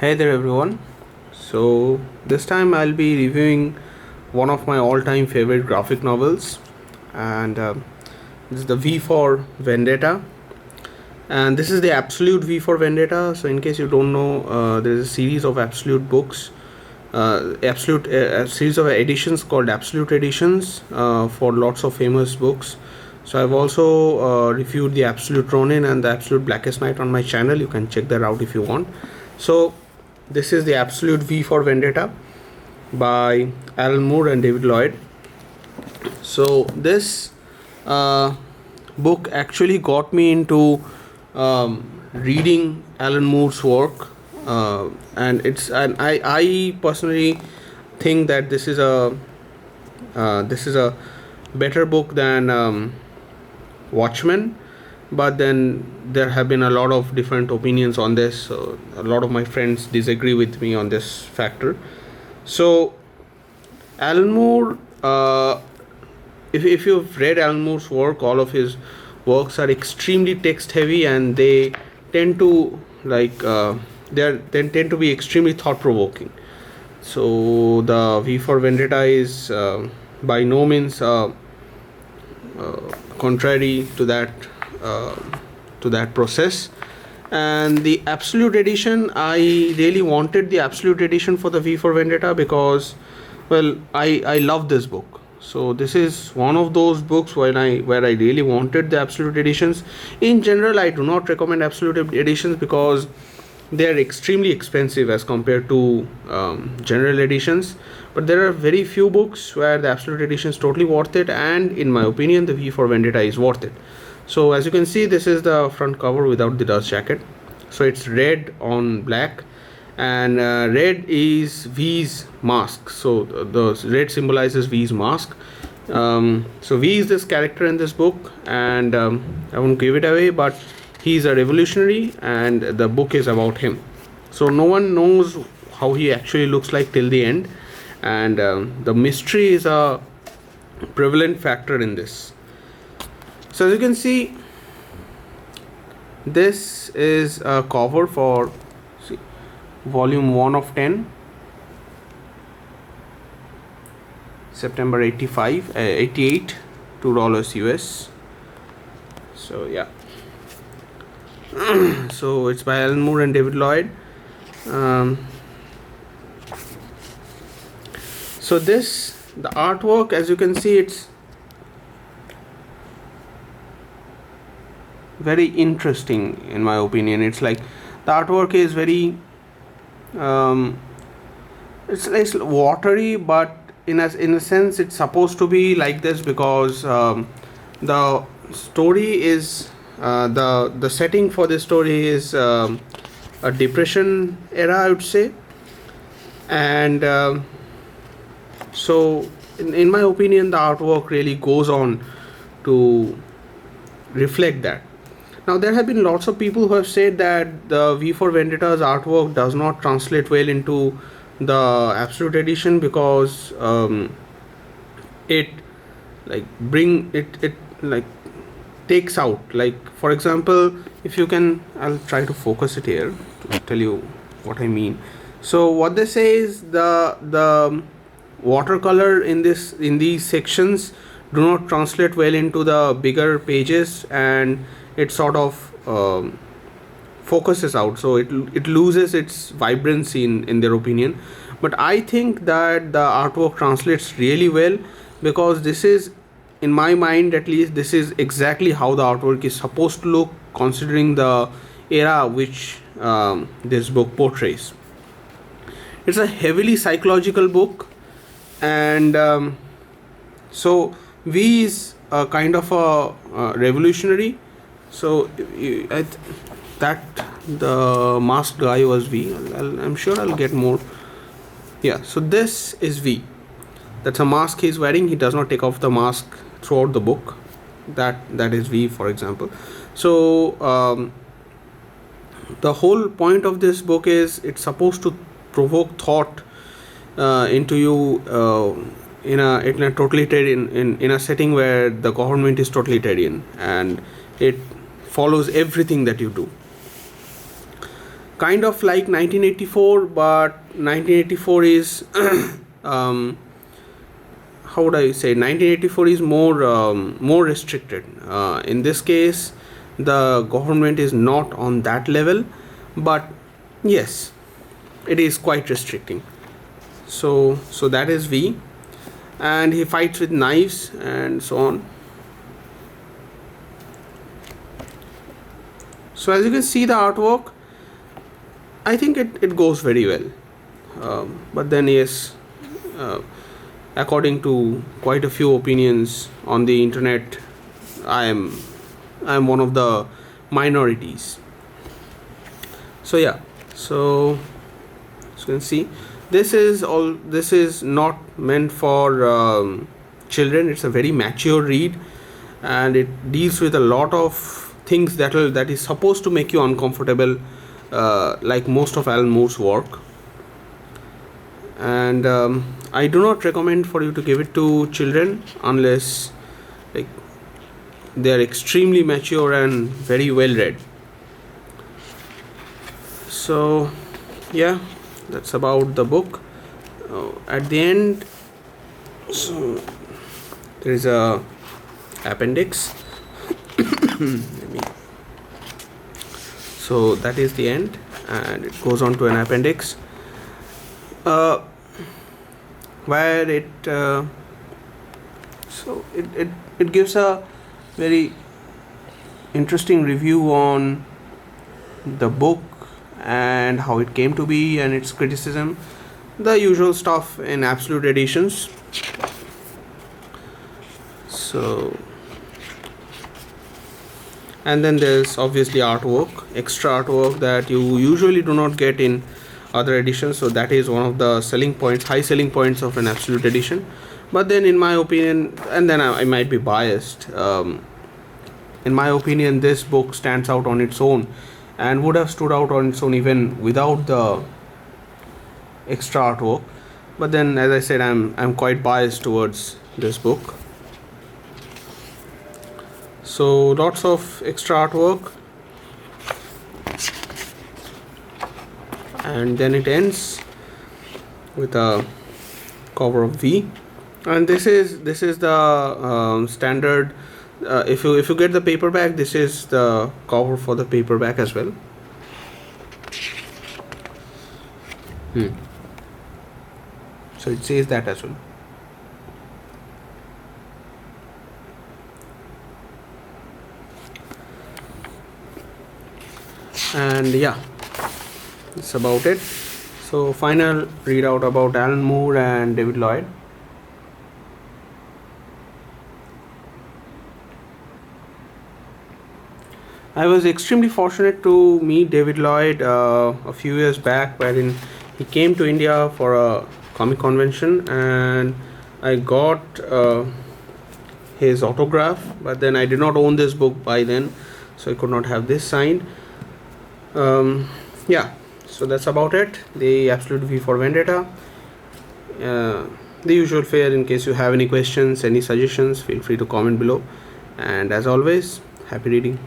Hey there everyone. So this time I'll be reviewing one of my all-time favorite graphic novels, and this is the V for Vendetta, and this is the Absolute V for Vendetta. So in case you don't know, there is a series of Absolute books, Absolute a series of editions called Absolute editions for lots of famous books. So I've also reviewed the Absolute Ronin and the Absolute Blackest Night on my channel. You can check that out if you want. So this is the Absolute V for Vendetta by Alan Moore and David Lloyd. So this book actually got me into reading Alan Moore's work, and I personally think that this is a better book than Watchmen, but then there have been a lot of different opinions on this. So a lot of my friends disagree with me on this factor. So Alan Moore, if you've read Alan Moore's work, all of his works are extremely text heavy, and they tend to they tend to be extremely thought provoking. So the V for Vendetta is by no means contrary uh, to that process. And the Absolute edition, I really wanted the Absolute edition for the V for Vendetta because, well, I love this book. So this is one of those books where I really wanted the Absolute editions. In general, I do not recommend Absolute editions because they are extremely expensive as compared to general editions, but there are very few books where the Absolute edition is totally worth it, and in my opinion the V for Vendetta is worth it. So as you can see, this is the front cover without the dust jacket. So it's red on black, and red is V's mask. So the red symbolizes V's mask. So V is this character in this book, and I won't give it away, but he's a revolutionary and the book is about him. So no one knows how he actually looks like till the end, and the mystery is a prevalent factor in this. So as you can see, this is a cover for volume 1 of 10, September 88, $2 US. So yeah. So it's by Alan Moore and David Lloyd. So the artwork, as you can see, it's very interesting in my opinion. It's like the artwork is very it's watery, but in a sense it's supposed to be like this because the story is the setting for this story is a depression era, I would say, and so in my opinion the artwork really goes on to reflect that. Now there have been lots of people who have said that the V for Vendetta's artwork does not translate well into the Absolute edition because it takes out, like, for example, if you can, I'll try to focus it here to tell you what I mean. So what they say is the watercolor in these sections do not translate well into the bigger pages, and it sort of focuses out, so it loses its vibrancy in their opinion. But I think that the artwork translates really well, because this is, in my mind at least, this is exactly how the artwork is supposed to look, considering the era which this book portrays. It's a heavily psychological book, and so V is a kind of a revolutionary. So that the masked guy was V. I'm sure I'll get more. Yeah, so this is V. That's a mask he's wearing. He does not take off the mask throughout the book. That is V, for example. So the whole point of this book is it's supposed to provoke thought into you in a totalitarian, in a setting where the government is totalitarian and it follows everything that you do. kind of like 1984, but 1984 is how would I say, 1984 is more restricted. In this case, the government is not on that level, but yes, it is quite restricting. So that is V, and he fights with knives and so on. So as you can see the artwork, I think it goes very well. But then yes, according to quite a few opinions on the internet, I am one of the minorities. So yeah, so as you can see, this is not meant for children. It's a very mature read, and it deals with a lot of things that is supposed to make you uncomfortable, like most of Alan Moore's work. And I do not recommend for you to give it to children unless like they are extremely mature and very well read. So yeah, that's about the book. At the end, so there is a appendix. So that is the end, and it goes on to an appendix, where it gives a very interesting review on the book and how it came to be and its criticism, the usual stuff in absolute editions. So, and then there's obviously artwork, extra artwork that you usually do not get in other editions. So that is one of the selling points, high selling points of an absolute edition. But then in my opinion, and then I might be biased, in my opinion this book stands out on its own and would have stood out on its own even without the extra artwork. But then, as I said, I'm quite biased towards this book. So lots of extra artwork, and then it ends with a cover of V, and this is the standard. If you get the paperback, this is the cover for the paperback as well. So it says that as well. And yeah, that's about it. So final readout about Alan Moore and David Lloyd. I was extremely fortunate to meet David Lloyd a few years back, wherein he came to India for a comic convention, and I got his autograph. But then I did not own this book by then, so I could not have this signed. Yeah, so that's about it. The Absolute V for Vendetta. The usual fare. In case you have any questions, any suggestions, feel free to comment below. And as always, happy reading.